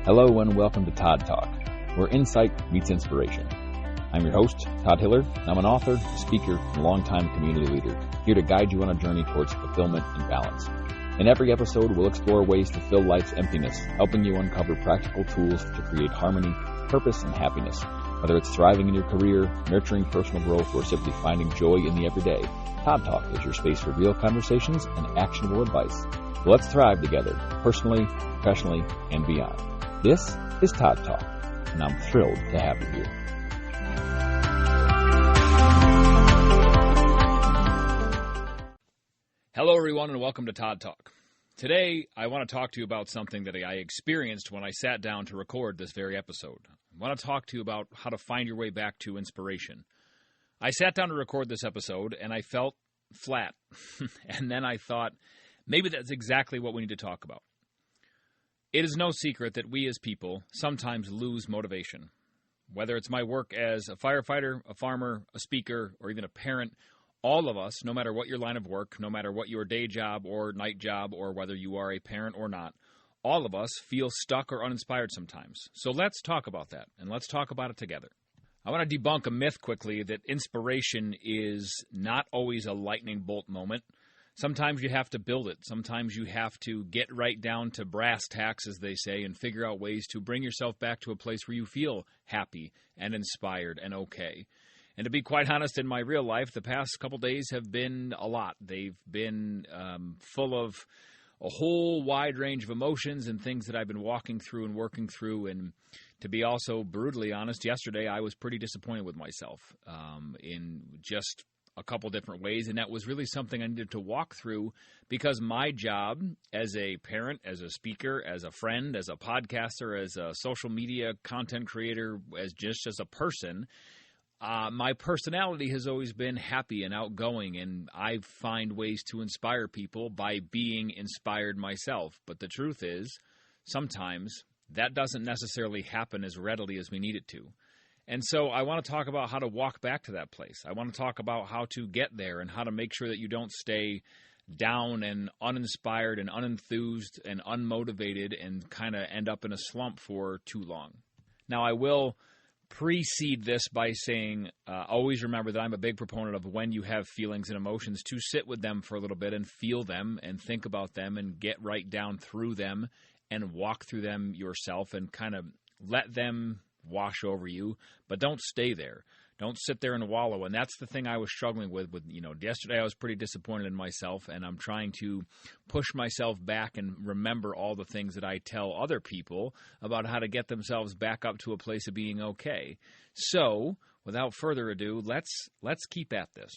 Hello and welcome to Todd Talk, where insight meets inspiration. I'm your host, Todd Hiller, and I'm an author, speaker, and longtime community leader, here to guide you on a journey towards fulfillment and balance. In every episode, we'll explore ways to fill life's emptiness, helping you uncover practical tools to create harmony, purpose, and happiness. Whether it's thriving in your career, nurturing personal growth, or simply finding joy in the everyday, Todd Talk is your space for real conversations and actionable advice. So let's thrive together, personally, professionally, and beyond. This is Todd Talk, and I'm thrilled to have you here. Hello, everyone, and welcome to Todd Talk. Today, I want to talk to you about something that I experienced when I sat down to record this very episode. I want to talk to you about how to find your way back to inspiration. I sat down to record this episode, and I felt flat. And then I thought, maybe that's exactly what we need to talk about. It is no secret that we as people sometimes lose motivation. Whether it's my work as a firefighter, a farmer, a speaker, or even a parent, all of us, no matter what your line of work, no matter what your day job or night job, or whether you are a parent or not, all of us feel stuck or uninspired sometimes. So let's talk about that, and let's talk about it together. I want to debunk a myth quickly that inspiration is not always a lightning bolt moment. Sometimes you have to build it. Sometimes you have to get right down to brass tacks, as they say, and figure out ways to bring yourself back to a place where you feel happy and inspired and okay. And to be quite honest, in my real life, the past couple days have been a lot. They've been full of a whole wide range of emotions and things that I've been walking through and working through. And to be also brutally honest, yesterday I was pretty disappointed with myself in just a couple different ways, and that was really something I needed to walk through because my job as a parent, as a speaker, as a friend, as a podcaster, as a social media content creator, as a person, my personality has always been happy and outgoing, and I find ways to inspire people by being inspired myself. But the truth is, sometimes that doesn't necessarily happen as readily as we need it to. And so I want to talk about how to walk back to that place. I want to talk about how to get there and how to make sure that you don't stay down and uninspired and unenthused and unmotivated and kind of end up in a slump for too long. Now, I will precede this by saying, always remember that I'm a big proponent of when you have feelings and emotions to sit with them for a little bit and feel them and think about them and get right down through them and walk through them yourself and kind of let them wash over you, but don't stay there. Don't sit there and wallow. And that's the thing I was struggling with, yesterday I was pretty disappointed in myself, and I'm trying to push myself back and remember all the things that I tell other people about how to get themselves back up to a place of being okay. So, without further ado, let's keep at this.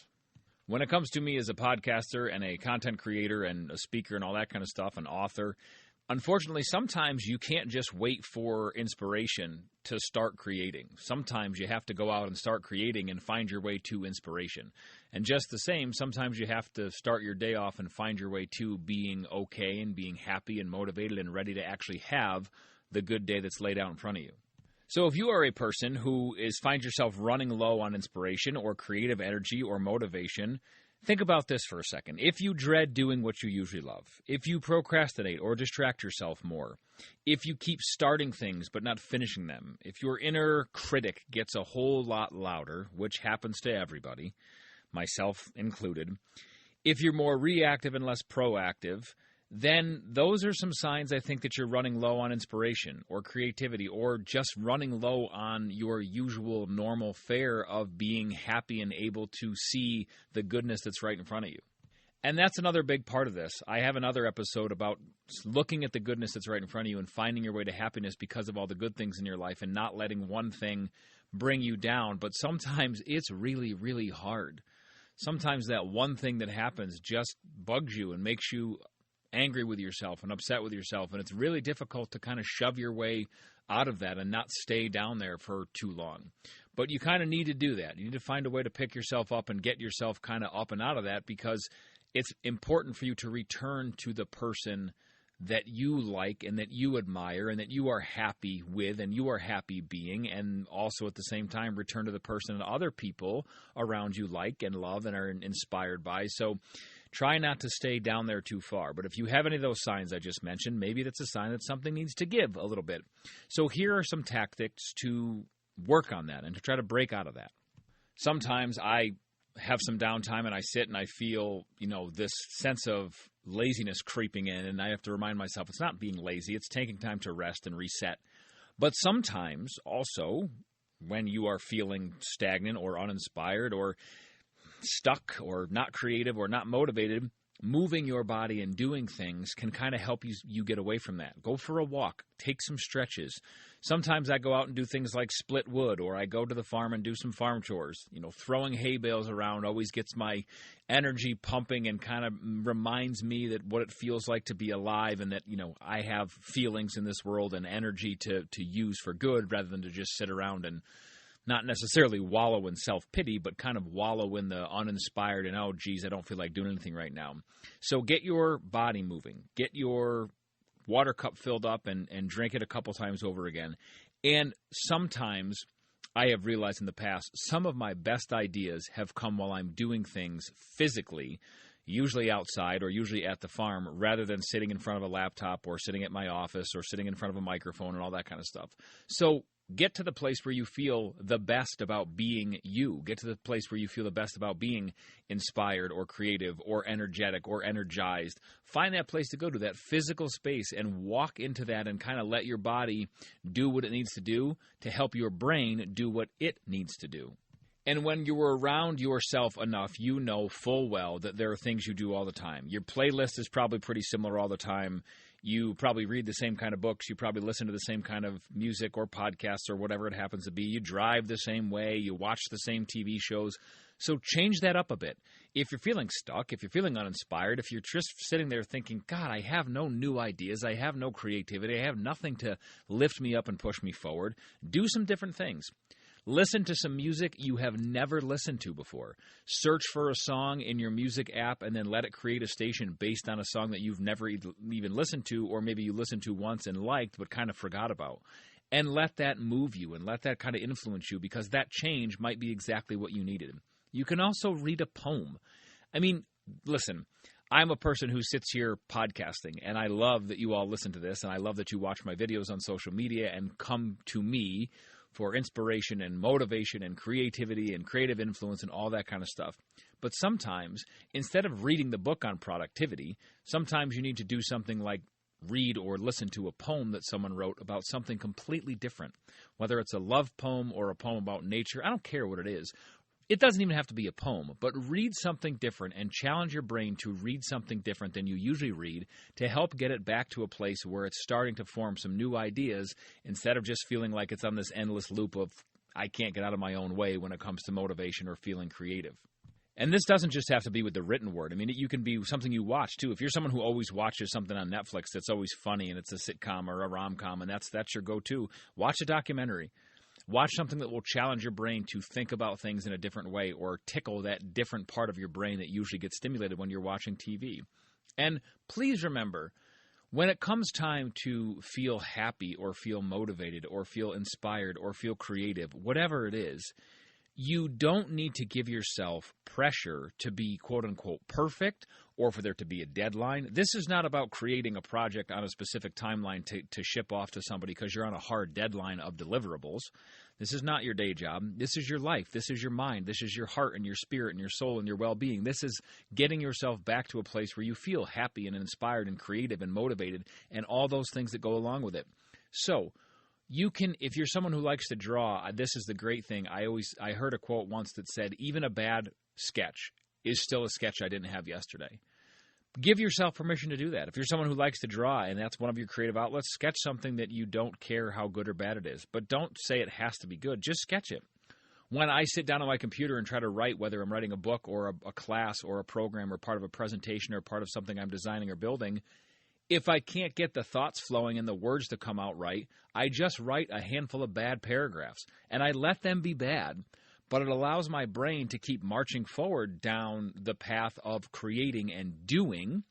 When it comes to me as a podcaster and a content creator and a speaker and all that kind of stuff, an author, unfortunately, sometimes you can't just wait for inspiration to start creating. Sometimes you have to go out and start creating and find your way to inspiration. And just the same, sometimes you have to start your day off and find your way to being okay and being happy and motivated and ready to actually have the good day that's laid out in front of you. So if you are a person who finds yourself running low on inspiration or creative energy or motivation, think about this for a second. If you dread doing what you usually love, if you procrastinate or distract yourself more, if you keep starting things but not finishing them, if your inner critic gets a whole lot louder, which happens to everybody, myself included, if you're more reactive and less proactive, then those are some signs, I think, that you're running low on inspiration or creativity or just running low on your usual normal fare of being happy and able to see the goodness that's right in front of you. And that's another big part of this. I have another episode about looking at the goodness that's right in front of you and finding your way to happiness because of all the good things in your life and not letting one thing bring you down. But sometimes it's really, really hard. Sometimes that one thing that happens just bugs you and makes you angry with yourself and upset with yourself, and it's really difficult to kind of shove your way out of that and not stay down there for too long. But you kind of need to do that. You need to find a way to pick yourself up and get yourself kind of up and out of that because it's important for you to return to the person that you like and that you admire and that you are happy with and you are happy being, and also at the same time return to the person and other people around you like and love and are inspired by. So Try not to stay down there too far. But if you have any of those signs I just mentioned, maybe that's a sign that something needs to give a little bit. So here are some tactics to work on that and to try to break out of that. Sometimes I have some downtime and I sit and I feel, this sense of laziness creeping in, and I have to remind myself it's not being lazy, it's taking time to rest and reset. But sometimes also when you are feeling stagnant or uninspired or stuck or not creative or not motivated, moving your body and doing things can kind of help you get away from that. Go for a walk, take some stretches. Sometimes I go out and do things like split wood, or I go to the farm and do some farm chores. Throwing hay bales around always gets my energy pumping and kind of reminds me that what it feels like to be alive, and that, I have feelings in this world and energy to use for good rather than to just sit around and not necessarily wallow in self-pity, but kind of wallow in the uninspired and, oh, geez, I don't feel like doing anything right now. So get your body moving. Get your water cup filled up and drink it a couple times over again. And sometimes I have realized in the past, some of my best ideas have come while I'm doing things physically, usually outside or usually at the farm, rather than sitting in front of a laptop or sitting at my office or sitting in front of a microphone and all that kind of stuff. So get to the place where you feel the best about being you. Get to the place where you feel the best about being inspired or creative or energetic or energized. Find that place to go to, that physical space, and walk into that and kind of let your body do what it needs to do to help your brain do what it needs to do. And when you're around yourself enough, you know full well that there are things you do all the time. Your playlist is probably pretty similar all the time. You probably read the same kind of books. You probably listen to the same kind of music or podcasts or whatever it happens to be. You drive the same way. You watch the same TV shows. So change that up a bit. If you're feeling stuck, if you're feeling uninspired, if you're just sitting there thinking, God, I have no new ideas, I have no creativity, I have nothing to lift me up and push me forward, do some different things. Listen to some music you have never listened to before. Search for a song in your music app and then let it create a station based on a song that you've never even listened to, or maybe you listened to once and liked but kind of forgot about. And let that move you and let that kind of influence you, because that change might be exactly what you needed. You can also read a poem. I mean, listen, I'm a person who sits here podcasting, and I love that you all listen to this, and I love that you watch my videos on social media and come to me for inspiration and motivation and creativity and creative influence and all that kind of stuff. But sometimes, instead of reading the book on productivity, sometimes you need to do something like read or listen to a poem that someone wrote about something completely different. Whether it's a love poem or a poem about nature, I don't care what it is. It doesn't even have to be a poem, but read something different and challenge your brain to read something different than you usually read to help get it back to a place where it's starting to form some new ideas instead of just feeling like it's on this endless loop of I can't get out of my own way when it comes to motivation or feeling creative. And this doesn't just have to be with the written word. I mean, you can be something you watch, too. If you're someone who always watches something on Netflix that's always funny and it's a sitcom or a rom-com and that's your go-to, watch a documentary. Watch something that will challenge your brain to think about things in a different way or tickle that different part of your brain that usually gets stimulated when you're watching TV. And please remember, when it comes time to feel happy or feel motivated or feel inspired or feel creative, whatever it is, you don't need to give yourself pressure to be quote-unquote perfect or for there to be a deadline. This is not about creating a project on a specific timeline to ship off to somebody because you're on a hard deadline of deliverables. This is not your day job. This is your life. This is your mind. This is your heart and your spirit and your soul and your well-being. This is getting yourself back to a place where you feel happy and inspired and creative and motivated and all those things that go along with it. So you can, if you're someone who likes to draw, this is the great thing. I heard a quote once that said, even a bad sketch is still a sketch I didn't have yesterday. Give yourself permission to do that. If you're someone who likes to draw and that's one of your creative outlets, sketch something that you don't care how good or bad it is. But don't say it has to be good. Just sketch it. When I sit down on my computer and try to write, whether I'm writing a book or a class or a program or part of a presentation or part of something I'm designing or building, if I can't get the thoughts flowing and the words to come out right, I just write a handful of bad paragraphs. And I let them be bad, but it allows my brain to keep marching forward down the path of creating and doing,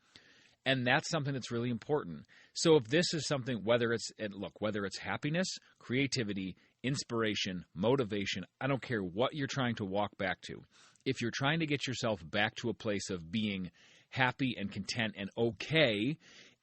and that's something that's really important. So if this is something, whether it's happiness, creativity, inspiration, motivation, I don't care what you're trying to walk back to. If you're trying to get yourself back to a place of being happy and content and okay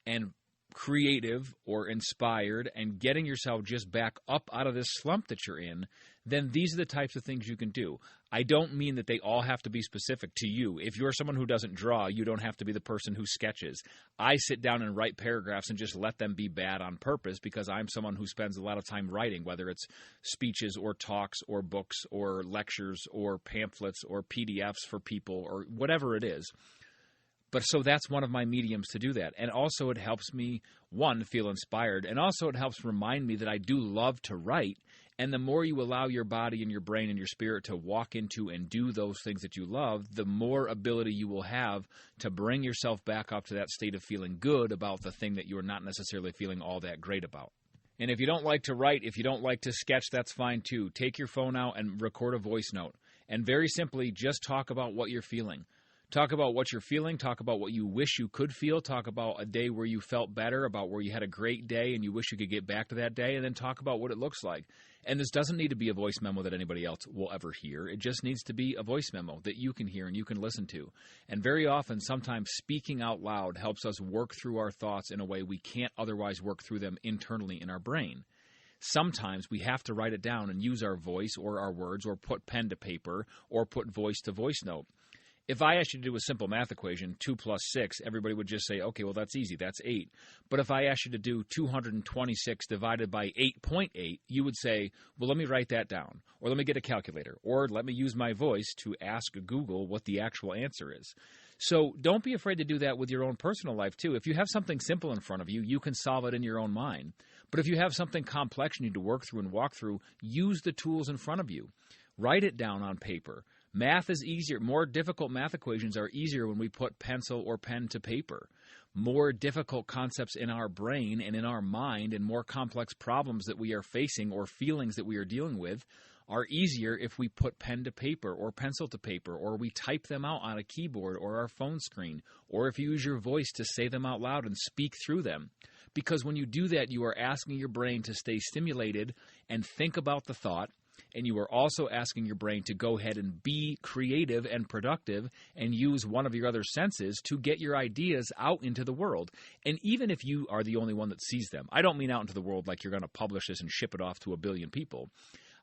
and creative or inspired and getting yourself just back up out of this slump that you're in, then these are the types of things you can do. I don't mean that they all have to be specific to you. If you're someone who doesn't draw, you don't have to be the person who sketches. I sit down and write paragraphs and just let them be bad on purpose because I'm someone who spends a lot of time writing, whether it's speeches or talks or books or lectures or pamphlets or PDFs for people or whatever it is. But so that's one of my mediums to do that. And also it helps me, one, feel inspired, and also it helps remind me that I do love to write. And the more you allow your body and your brain and your spirit to walk into and do those things that you love, the more ability you will have to bring yourself back up to that state of feeling good about the thing that you're not necessarily feeling all that great about. And if you don't like to write, if you don't like to sketch, that's fine too. Take your phone out and record a voice note. And very simply, just talk about what you're feeling. Talk about what you're feeling. Talk about what you wish you could feel. Talk about a day where you felt better, about where you had a great day and you wish you could get back to that day, and then talk about what it looks like. And this doesn't need to be a voice memo that anybody else will ever hear. It just needs to be a voice memo that you can hear and you can listen to. And very often, sometimes speaking out loud helps us work through our thoughts in a way we can't otherwise work through them internally in our brain. Sometimes we have to write it down and use our voice or our words or put pen to paper or put voice to voice note. If I asked you to do a simple math equation, 2 plus 6, everybody would just say, okay, well, that's easy, that's 8. But if I asked you to do 226 divided by 8.8, you would say, well, let me write that down, or let me get a calculator, or let me use my voice to ask Google what the actual answer is. So don't be afraid to do that with your own personal life, too. If you have something simple in front of you, you can solve it in your own mind. But if you have something complex you need to work through and walk through, use the tools in front of you. Write it down on paper. Math is easier. More difficult math equations are easier when we put pencil or pen to paper. More difficult concepts in our brain and in our mind and more complex problems that we are facing or feelings that we are dealing with are easier if we put pen to paper or pencil to paper, or we type them out on a keyboard or our phone screen, or if you use your voice to say them out loud and speak through them. Because when you do that, you are asking your brain to stay stimulated and think about the thought, and you are also asking your brain to go ahead and be creative and productive and use one of your other senses to get your ideas out into the world. And even if you are the only one that sees them, I don't mean out into the world like you're going to publish this and ship it off to 1 billion people.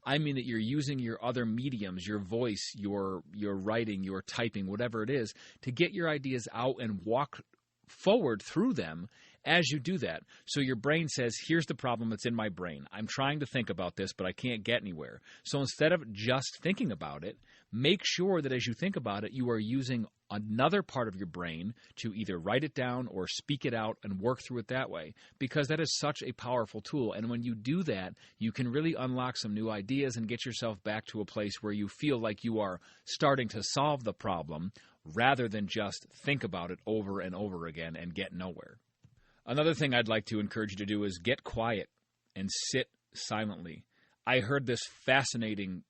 I mean that you're using your other mediums, your voice, your writing, your typing, whatever it is, to get your ideas out and walk forward through them as you do that. So your brain says, here's the problem that's in my brain. I'm trying to think about this, but I can't get anywhere. So instead of just thinking about it, make sure that as you think about it, you are using another part of your brain to either write it down or speak it out and work through it that way, because that is such a powerful tool. And when you do that, you can really unlock some new ideas and get yourself back to a place where you feel like you are starting to solve the problem rather than just think about it over and over again and get nowhere. Another thing I'd like to encourage you to do is get quiet and sit silently. I heard this fascinating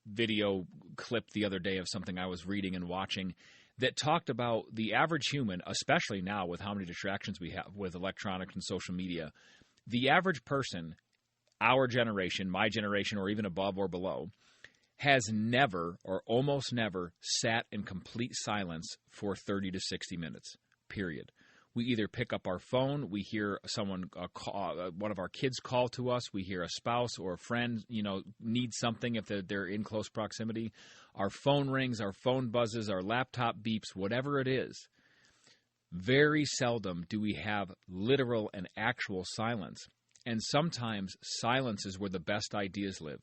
video clip the other day of something I was reading and watching that talked about the average human, especially now with how many distractions we have with electronics and social media. The average person, our generation, my generation, or even above or below, has never or almost never sat in complete silence for 30 to 60 minutes, period. We either pick up our phone, we hear someone one of our kids call to us, we hear a spouse or a friend, need something if they're in close proximity. Our phone rings, our phone buzzes, our laptop beeps, whatever it is. Very seldom do we have literal and actual silence. And sometimes silence is where the best ideas live.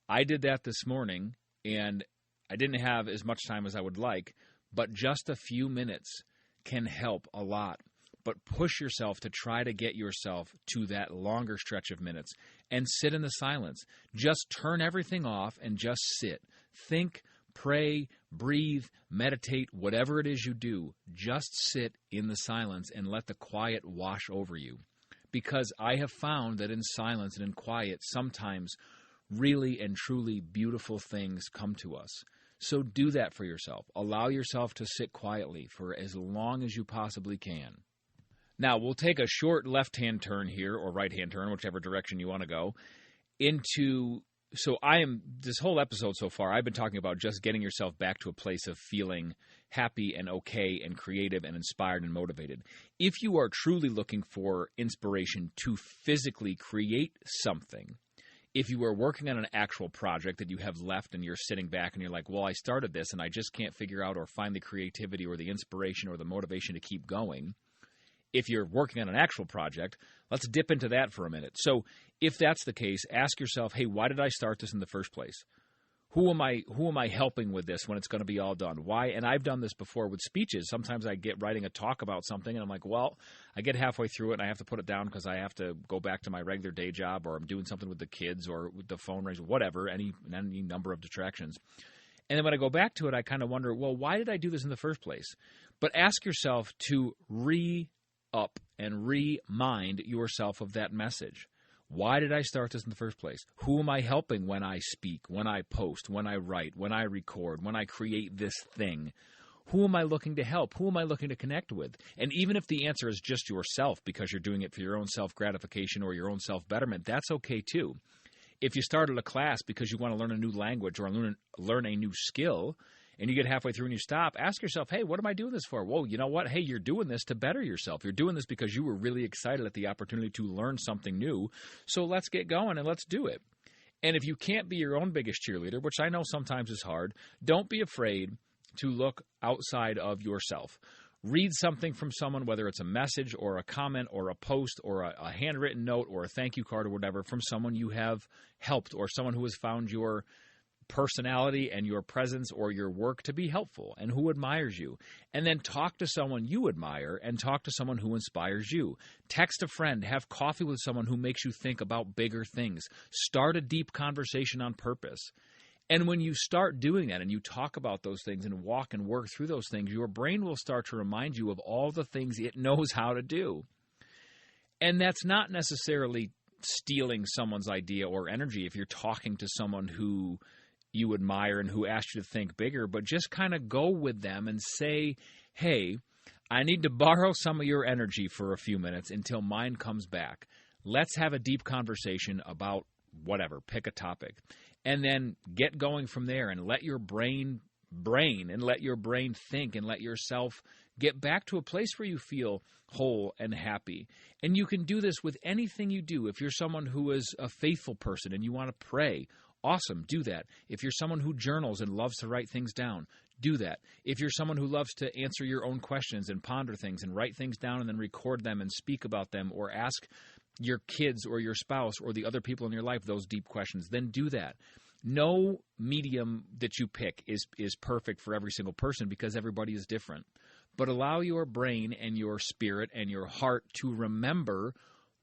I did that this morning, and I didn't have as much time as I would like, but just a few minutes can help a lot. But push yourself to try to get yourself to that longer stretch of minutes and sit in the silence. Just turn everything off and just sit. Think, pray, breathe, meditate, whatever it is you do. Just sit in the silence and let the quiet wash over you. Because I have found that in silence and in quiet, sometimes really and truly beautiful things come to us. So do that for yourself. Allow yourself to sit quietly for as long as you possibly can. Now, we'll take a short left-hand turn here, or right-hand turn, whichever direction you want to go, into So this whole episode so far, I've been talking about just getting yourself back to a place of feeling happy and okay and creative and inspired and motivated. If you are truly looking for inspiration to physically create something, if you are working on an actual project that you have left and you're sitting back and you're like, well, I started this and I just can't figure out or find the creativity or the inspiration or the motivation to keep going. If you're working on an actual project, let's dip into that for a minute. So if that's the case, ask yourself, hey, why did I start this in the first place? Who am I helping with this when it's going to be all done? Why? And I've done this before with speeches. Sometimes I get writing a talk about something, and I'm like, well, I get halfway through it, and I have to put it down because I have to go back to my regular day job, or I'm doing something with the kids, or with the phone rings, whatever, any number of distractions. And then when I go back to it, I kind of wonder, well, why did I do this in the first place? But ask yourself to re-up and remind yourself of that message. Why did I start this in the first place? Who am I helping when I speak, when I post, when I write, when I record, when I create this thing? Who am I looking to help? Who am I looking to connect with? And even if the answer is just yourself because you're doing it for your own self-gratification or your own self-betterment, that's okay too. If you started a class because you want to learn a new language or learn a new skill, and you get halfway through and you stop, ask yourself, hey, what am I doing this for? Well, you know what? Hey, you're doing this to better yourself. You're doing this because you were really excited at the opportunity to learn something new. So let's get going and let's do it. And if you can't be your own biggest cheerleader, which I know sometimes is hard, don't be afraid to look outside of yourself. Read something from someone, whether it's a message or a comment or a post or a handwritten note or a thank you card or whatever from someone you have helped or someone who has found your personality and your presence or your work to be helpful and who admires you. And then talk to someone you admire and talk to someone who inspires you. Text a friend, have coffee with someone who makes you think about bigger things. Start a deep conversation on purpose. And when you start doing that and you talk about those things and walk and work through those things, your brain will start to remind you of all the things it knows how to do. And that's not necessarily stealing someone's idea or energy if you're talking to someone who you admire and who asked you to think bigger, but just kind of go with them and say, hey, I need to borrow some of your energy for a few minutes until mine comes back. Let's have a deep conversation about whatever, pick a topic, and then get going from there and let your brain and let your brain think and let yourself get back to a place where you feel whole and happy. And you can do this with anything you do. If you're someone who is a faithful person and you want to pray, awesome, do that. If you're someone who journals and loves to write things down, do that. If you're someone who loves to answer your own questions and ponder things and write things down and then record them and speak about them or ask your kids or your spouse or the other people in your life those deep questions, then do that. No medium that you pick is perfect for every single person because everybody is different. But allow your brain and your spirit and your heart to remember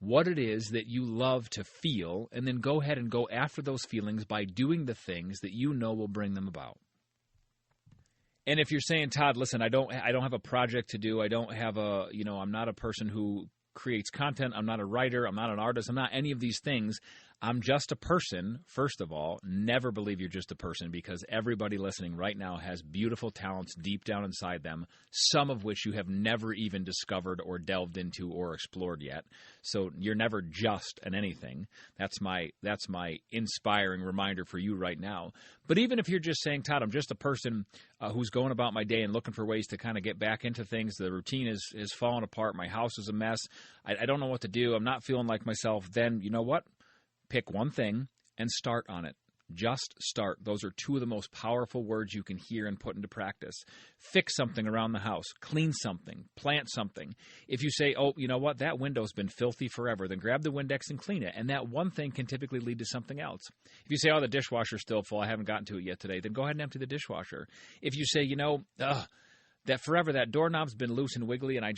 what it is that you love to feel, and then go ahead and go after those feelings by doing the things that you know will bring them about. And if you're saying, Todd, listen, I don't have a project to do. I don't have I'm not a person who creates content. I'm not a writer. I'm not an artist. I'm not any of these things. I'm just a person. First of all, never believe you're just a person because everybody listening right now has beautiful talents deep down inside them, some of which you have never even discovered or delved into or explored yet. So you're never just an anything. That's my inspiring reminder for you right now. But even if you're just saying, Todd, I'm just a person who's going about my day and looking for ways to kind of get back into things. The routine is falling apart. My house is a mess. I don't know what to do. I'm not feeling like myself. Then you know what? Pick one thing and start on it. Just start. Those are two of the most powerful words you can hear and put into practice. Fix something around the house. Clean something. Plant something. If you say, oh, you know what, that window's been filthy forever, then grab the Windex and clean it. And that one thing can typically lead to something else. If you say, oh, the dishwasher's still full, I haven't gotten to it yet today, then go ahead and empty the dishwasher. If you say, that forever, that doorknob's been loose and wiggly, and I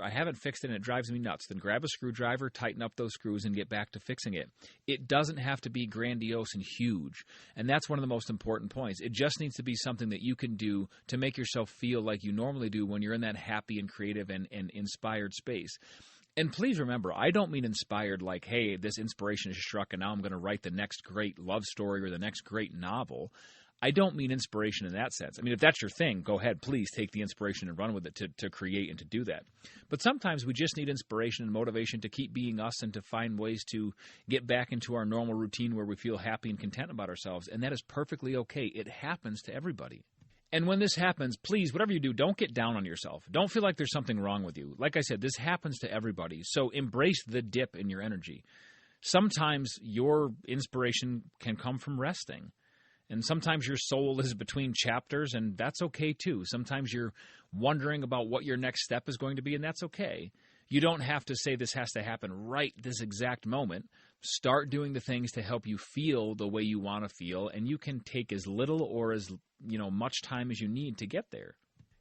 haven't fixed it, and it drives me nuts. Then grab a screwdriver, tighten up those screws, and get back to fixing it. It doesn't have to be grandiose and huge, and that's one of the most important points. It just needs to be something that you can do to make yourself feel like you normally do when you're in that happy and creative and inspired space. And please remember, I don't mean inspired like, hey, this inspiration is struck, and now I'm going to write the next great love story or the next great novel. I don't mean inspiration in that sense. I mean, if that's your thing, go ahead. Please take the inspiration and run with it to create and to do that. But sometimes we just need inspiration and motivation to keep being us and to find ways to get back into our normal routine where we feel happy and content about ourselves. And that is perfectly okay. It happens to everybody. And when this happens, please, whatever you do, don't get down on yourself. Don't feel like there's something wrong with you. Like I said, this happens to everybody. So embrace the dip in your energy. Sometimes your inspiration can come from resting. And sometimes your soul is between chapters, and that's okay too. Sometimes you're wondering about what your next step is going to be, and that's okay. You don't have to say this has to happen right this exact moment. Start doing the things to help you feel the way you want to feel, and you can take as little or as much time as you need to get there.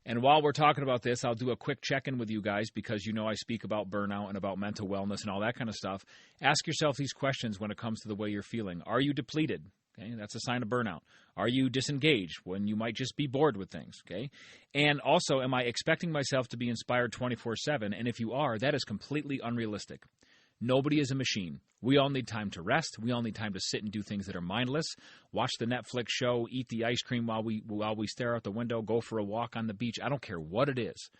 And while we're talking about this, I'll do a quick check-in with you guys because I speak about burnout and about mental wellness and all that kind of stuff. Ask yourself these questions when it comes to the way you're feeling. Are you depleted? Okay, that's a sign of burnout. Are you disengaged when you might just be bored with things? Okay, and also, am I expecting myself to be inspired 24/7? And if you are, that is completely unrealistic. Nobody is a machine. We all need time to rest. We all need time to sit and do things that are mindless. Watch the Netflix show, eat the ice cream while we stare out the window, go for a walk on the beach. I don't care what it is.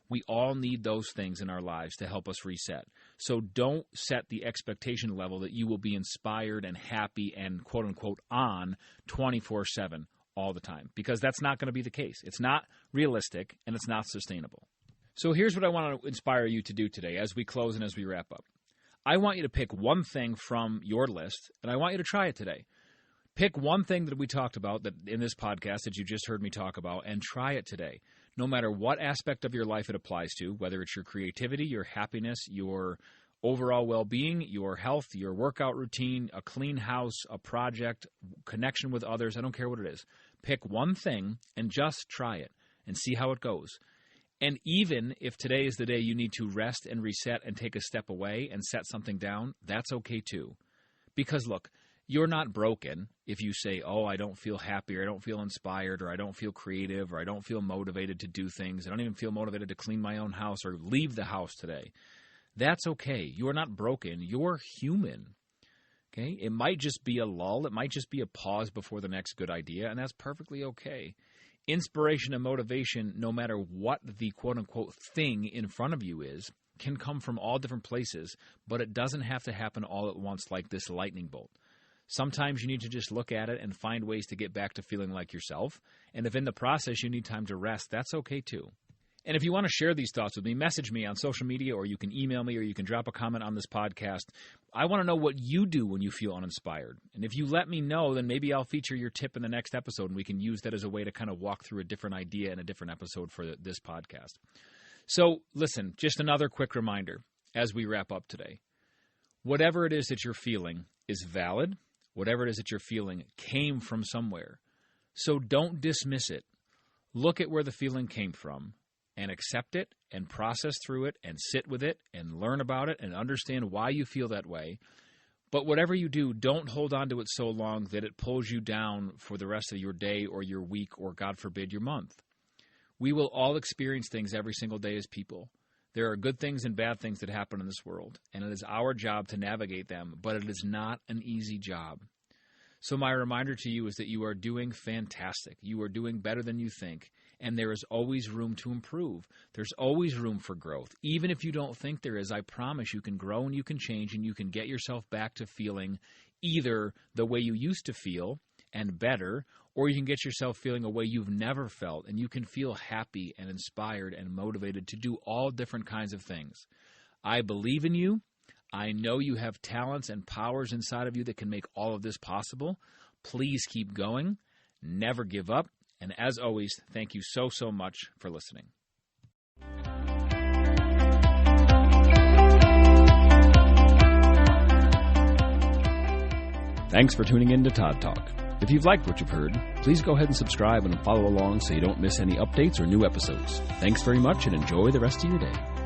We all need those things in our lives to help us reset. So don't set the expectation level that you will be inspired and happy and quote-unquote on 24/7 all the time, because that's not going to be the case. It's not realistic, and it's not sustainable. So here's what I want to inspire you to do today as we close and as we wrap up. I want you to pick one thing from your list, and I want you to try it today. Pick one thing that we talked about that in this podcast that you just heard me talk about, and try it today. No matter what aspect of your life it applies to, whether it's your creativity, your happiness, your overall well-being, your health, your workout routine, a clean house, a project, connection with others, I don't care what it is. Pick one thing and just try it and see how it goes. And even if today is the day you need to rest and reset and take a step away and set something down, that's okay too. Because look, you're not broken if you say, oh, I don't feel happy, or I don't feel inspired, or I don't feel creative, or I don't feel motivated to do things. I don't even feel motivated to clean my own house or leave the house today. That's okay. You are not broken. You're human. Okay? It might just be a lull. It might just be a pause before the next good idea, and that's perfectly okay. Inspiration and motivation, no matter what the quote-unquote thing in front of you is, can come from all different places, but it doesn't have to happen all at once like this lightning bolt. Sometimes you need to just look at it and find ways to get back to feeling like yourself. And if in the process you need time to rest, that's okay too. And if you want to share these thoughts with me, message me on social media, or you can email me, or you can drop a comment on this podcast. I want to know what you do when you feel uninspired. And if you let me know, then maybe I'll feature your tip in the next episode, and we can use that as a way to kind of walk through a different idea in a different episode for this podcast. So listen, just another quick reminder as we wrap up today. Whatever it is that you're feeling is valid. Whatever it is that you're feeling came from somewhere. So don't dismiss it. Look at where the feeling came from and accept it and process through it and sit with it and learn about it and understand why you feel that way. But whatever you do, don't hold on to it so long that it pulls you down for the rest of your day or your week or, God forbid, your month. We will all experience things every single day as people. There are good things and bad things that happen in this world, and it is our job to navigate them, but it is not an easy job. So my reminder to you is that you are doing fantastic. You are doing better than you think, and there is always room to improve. There's always room for growth. Even if you don't think there is, I promise you can grow and you can change and you can get yourself back to feeling either the way you used to feel and better, or you can get yourself feeling a way you've never felt, and you can feel happy and inspired and motivated to do all different kinds of things. I believe in you. I know you have talents and powers inside of you that can make all of this possible. Please keep going. Never give up. And as always, thank you so, so much for listening. Thanks for tuning in to Todd Talk. If you've liked what you've heard, please go ahead and subscribe and follow along so you don't miss any updates or new episodes. Thanks very much and enjoy the rest of your day.